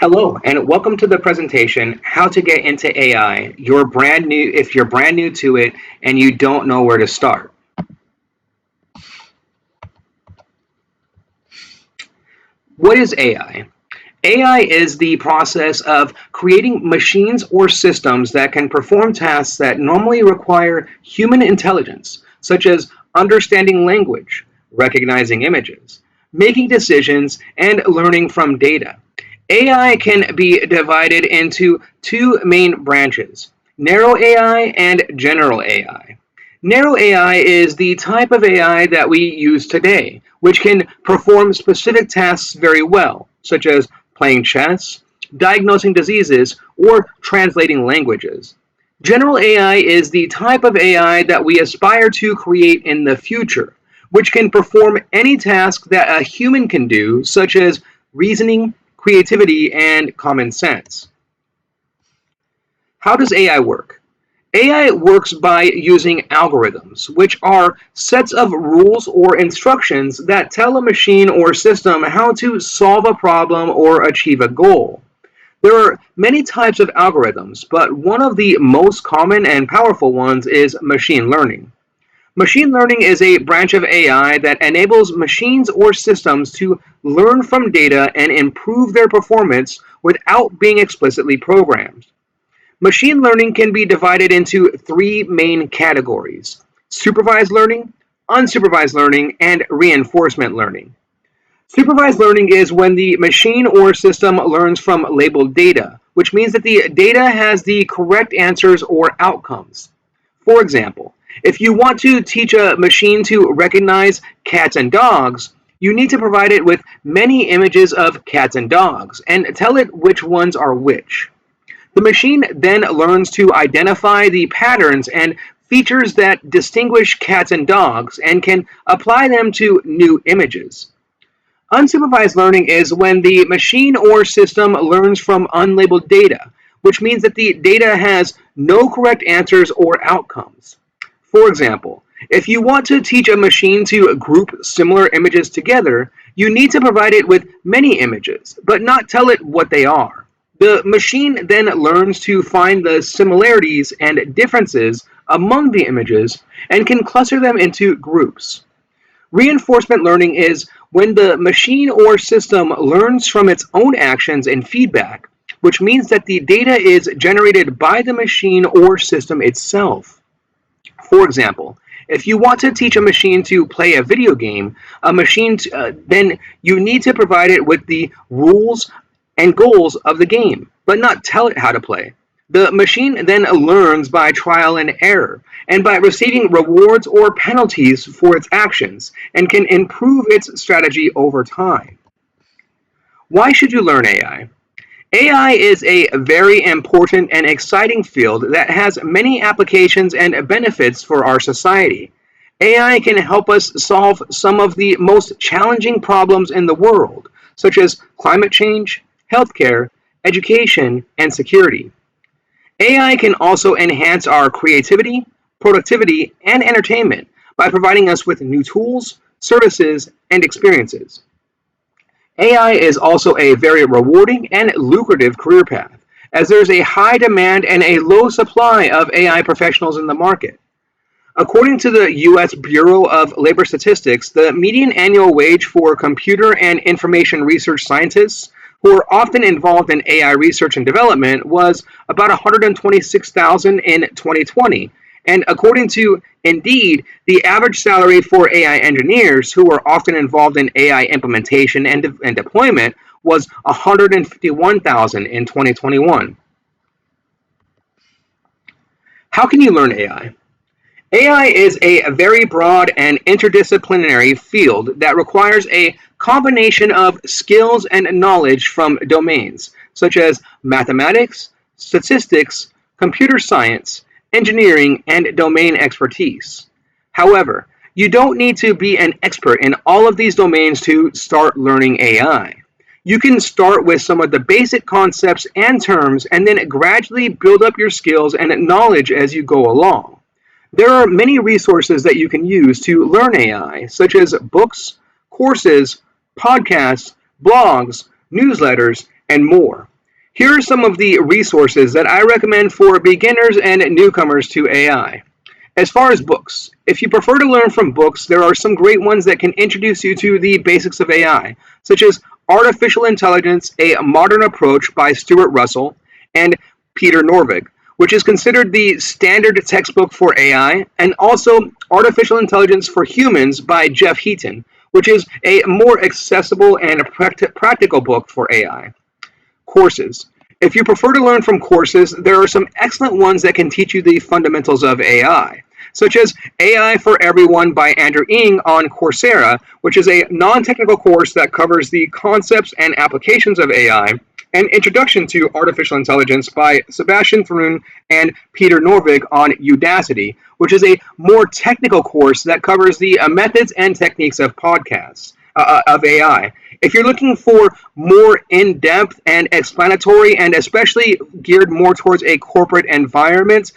Hello, and welcome to the presentation, How to Get into AI. You're brand new if you're brand new to it and you don't know where to start. What is AI? AI is the process of creating machines or systems that can perform tasks that normally require human intelligence, such as understanding language, recognizing images, making decisions, and learning from data. AI can be divided into two main branches, narrow AI and general AI. Narrow AI is the type of AI that we use today, which can perform specific tasks very well, such as playing chess, diagnosing diseases, or translating languages. General AI is the type of AI that we aspire to create in the future, which can perform any task that a human can do, such as reasoning, creativity, and common sense. How does AI work? AI works by using algorithms, which are sets of rules or instructions that tell a machine or system how to solve a problem or achieve a goal. There are many types of algorithms, but one of the most common and powerful ones is machine learning. Machine learning is a branch of AI that enables machines or systems to learn from data and improve their performance without being explicitly programmed. Machine learning can be divided into three main categories: supervised learning, unsupervised learning, and reinforcement learning. Supervised learning is when the machine or system learns from labeled data, which means that the data has the correct answers or outcomes. For example, if you want to teach a machine to recognize cats and dogs, you need to provide it with many images of cats and dogs and tell it which ones are which. The machine then learns to identify the patterns and features that distinguish cats and dogs and can apply them to new images. Unsupervised learning is when the machine or system learns from unlabeled data, which means that the data has no correct answers or outcomes. For example, if you want to teach a machine to group similar images together, you need to provide it with many images, but not tell it what they are. The machine then learns to find the similarities and differences among the images and can cluster them into groups. Reinforcement learning is when the machine or system learns from its own actions and feedback, which means that the data is generated by the machine or system itself. For example, if you want to teach a machine to play a video game, then you need to provide it with the rules and goals of the game, but not tell it how to play. The machine then learns by trial and error, and by receiving rewards or penalties for its actions, and can improve its strategy over time. Why should you learn AI? AI is a very important and exciting field that has many applications and benefits for our society. AI can help us solve some of the most challenging problems in the world, such as climate change, healthcare, education, and security. AI can also enhance our creativity, productivity, and entertainment by providing us with new tools, services, and experiences. AI is also a very rewarding and lucrative career path, as there's a high demand and a low supply of AI professionals in the market. According to the U.S. Bureau of Labor Statistics, the median annual wage for computer and information research scientists who are often involved in AI research and development was about 126,000 in 2020. And according to Indeed, the average salary for AI engineers who are often involved in AI implementation and deployment was 151,000 in 2021. How can you learn AI? AI is a very broad and interdisciplinary field that requires a combination of skills and knowledge from domains such as mathematics, statistics, computer science, engineering, and domain expertise. However, you don't need to be an expert in all of these domains to start learning AI. You can start with some of the basic concepts and terms and then gradually build up your skills and knowledge as you go along. There are many resources that you can use to learn AI, such as books, courses, podcasts, blogs, newsletters, and more. Here are some of the resources that I recommend for beginners and newcomers to AI. As far as books, if you prefer to learn from books, there are some great ones that can introduce you to the basics of AI, such as Artificial Intelligence, A Modern Approach by Stuart Russell and Peter Norvig, which is considered the standard textbook for AI, and also Artificial Intelligence for Humans by Jeff Heaton, which is a more accessible and practical book for AI. Courses. If you prefer to learn from courses, there are some excellent ones that can teach you the fundamentals of AI, such as AI for Everyone by Andrew Ng on Coursera, which is a non-technical course that covers the concepts and applications of AI, and Introduction to Artificial Intelligence by Sebastian Thrun and Peter Norvig on Udacity, which is a more technical course that covers the methods and techniques of podcasts, of AI. If you're looking for more in-depth and explanatory, and especially geared more towards a corporate environment,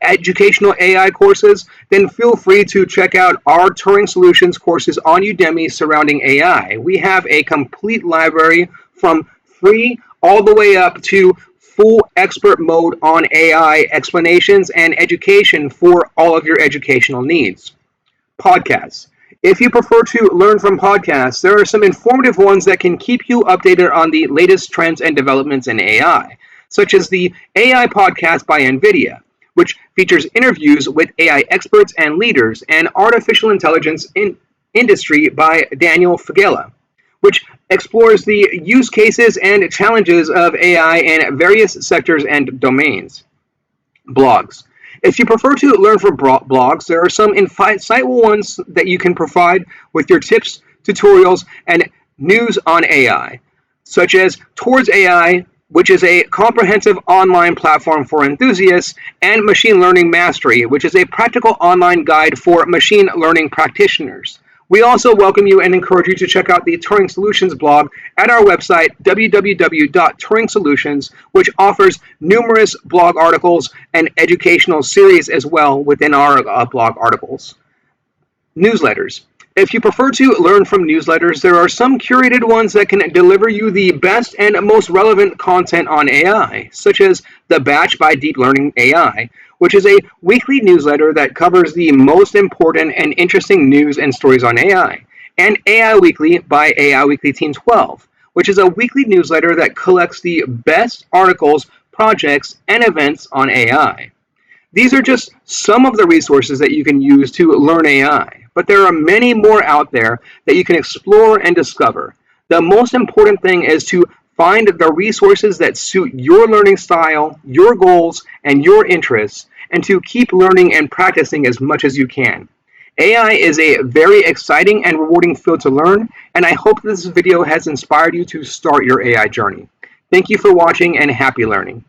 educational AI courses, then feel free to check out our Turing Solutions courses on Udemy surrounding AI. We have a complete library from free all the way up to full expert mode on AI explanations and education for all of your educational needs. Podcasts. If you prefer to learn from podcasts, there are some informative ones that can keep you updated on the latest trends and developments in AI, such as the AI podcast by NVIDIA, which features interviews with AI experts and leaders, and Artificial Intelligence in Industry by Daniel Fagella, which explores the use cases and challenges of AI in various sectors and domains. Blogs. If you prefer to learn from blogs, there are some insightful ones that you can provide with your tips, tutorials, and news on AI, such as Towards AI, which is a comprehensive online platform for enthusiasts, and Machine Learning Mastery, which is a practical online guide for machine learning practitioners. We also welcome you and encourage you to check out the Turing Solutions blog at our website, www.turingsolutions, which offers numerous blog articles and educational series as well within our blog articles. Newsletters. If you prefer to learn from newsletters, there are some curated ones that can deliver you the best and most relevant content on AI, such as The Batch by Deep Learning AI, which is a weekly newsletter that covers the most important and interesting news and stories on AI, and AI Weekly by AI Weekly Team 12, which is a weekly newsletter that collects the best articles, projects, and events on AI. These are just some of the resources that you can use to learn AI, but there are many more out there that you can explore and discover. The most important thing is to find the resources that suit your learning style, your goals, and your interests, and to keep learning and practicing as much as you can. AI is a very exciting and rewarding field to learn, and I hope this video has inspired you to start your AI journey. Thank you for watching and happy learning.